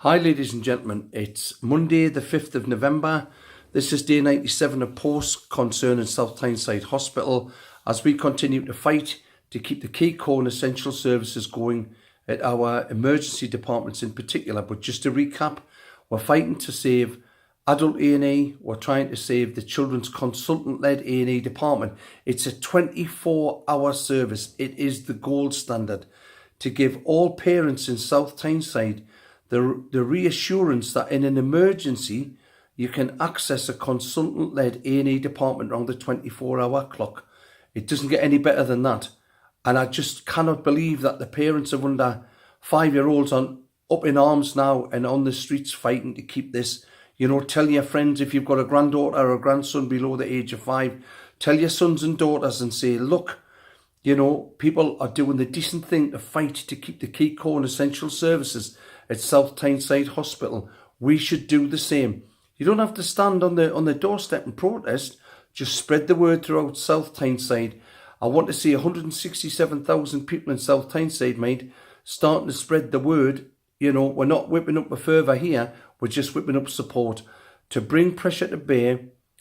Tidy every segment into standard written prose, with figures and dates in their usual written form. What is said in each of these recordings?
Hi ladies and gentlemen, it's Monday the 5th of November. This is day 97 of posts concerning South Tyneside Hospital as we continue to fight to keep the key core and essential services going at our emergency departments in particular. But just to recap, we're fighting to save adult A&E, we're trying to save the children's consultant-led A&E department. It's a 24-hour service. It is the gold standard to give all parents in South Tyneside the reassurance that in an emergency, you can access a consultant-led A&E department around the 24-hour clock. It doesn't get any better than that. And I just cannot believe that the parents of under 5-year-olds are up in arms now and on the streets fighting to keep this. You know, tell your friends if you've got a granddaughter or a grandson below the age of 5, tell your sons and daughters and say, look, you know, people are doing the decent thing to fight to keep the key core and essential services at South Tyneside Hospital. We should do the same. You don't have to stand on the doorstep and protest. Just spread the word throughout South Tyneside. I want to see 167,000 people in South Tyneside, mate, starting to spread the word. You know, we're not whipping up a fervour here. We're just whipping up support to bring pressure to bear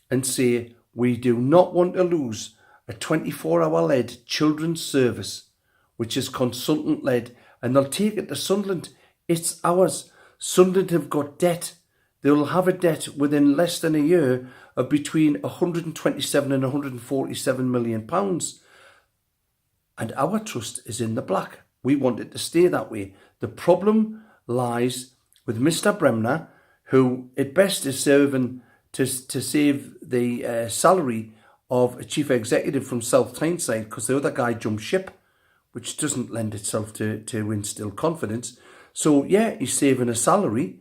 and say we do not want to lose a 24-hour-led children's service, which is consultant-led, and they'll take it to Sunderland. It's ours. Sunderland have got debt. They will have a debt within less than a year of between 127 and 147 million pounds. And our trust is in the black. We want it to stay that way. The problem lies with Mr. Bremner, who at best is serving to save the salary of a chief executive from South Tyneside, because the other guy jumped ship, which doesn't lend itself to instill confidence. So yeah, he's saving a salary,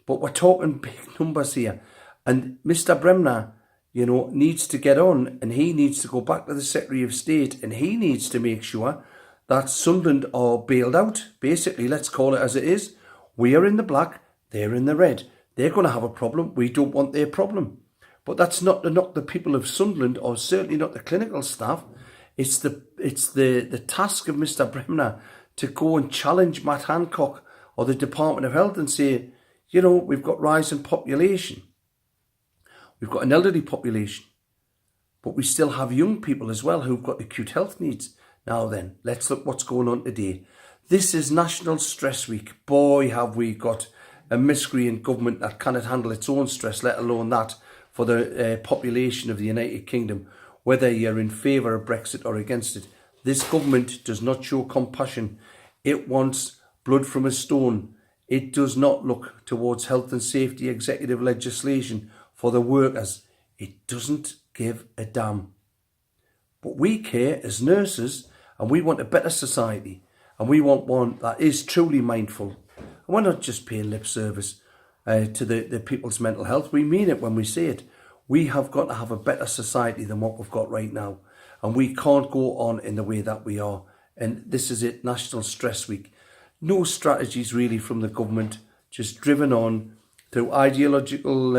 but we're talking big numbers here. And Mr. Bremner, you know, needs to get on, and he needs to go back to the Secretary of State, and he needs to make sure that Sunderland are bailed out. Basically, let's call it as it is. We are in the black, they're in the red. They're going to have a problem. We don't want their problem. But that's not to knock the people of Sunderland, or certainly not the clinical staff. It's the task of Mr. Bremner to go and challenge Matt Hancock or the Department of Health and say, you know, we've got rising population. We've got an elderly population. But we still have young people as well who've got acute health needs. Now then, let's look what's going on today. This is National Stress Week. Boy, have we got a miscreant government that cannot handle its own stress, let alone that for the population of the United Kingdom, whether you're in favour of Brexit or against it. This government does not show compassion. It wants blood from a stone. It does not look towards health and safety executive legislation for the workers. It doesn't give a damn. But we care as nurses, and we want a better society, and we want one that is truly mindful. And we're not just paying lip service to the people's mental health. We mean it when we say it. We have got to have a better society than what we've got right now. And we can't go on in the way that we are. And this is it, National Stress Week. No strategies really from the government, just driven on through ideological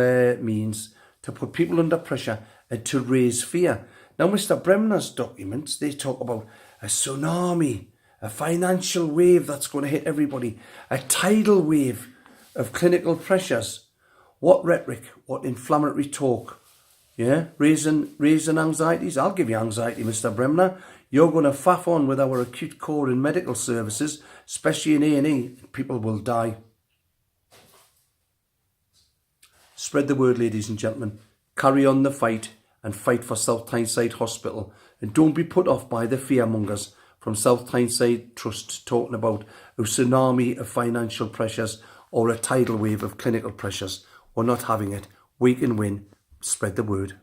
means to put people under pressure and to raise fear. Now, Mr. Bremner's documents, they talk about a tsunami, a financial wave that's going to hit everybody, a tidal wave of clinical pressures. What rhetoric, what inflammatory talk, yeah? Raising anxieties. I'll give you anxiety, Mr. Bremner. You're going to faff on with our acute core and medical services, especially in A&E. People will die. Spread the word, ladies and gentlemen. Carry on the fight and fight for South Tyneside Hospital. And don't be put off by the fearmongers from South Tyneside Trust talking about a tsunami of financial pressures or a tidal wave of clinical pressures. We're not having it. We can win. Spread the word.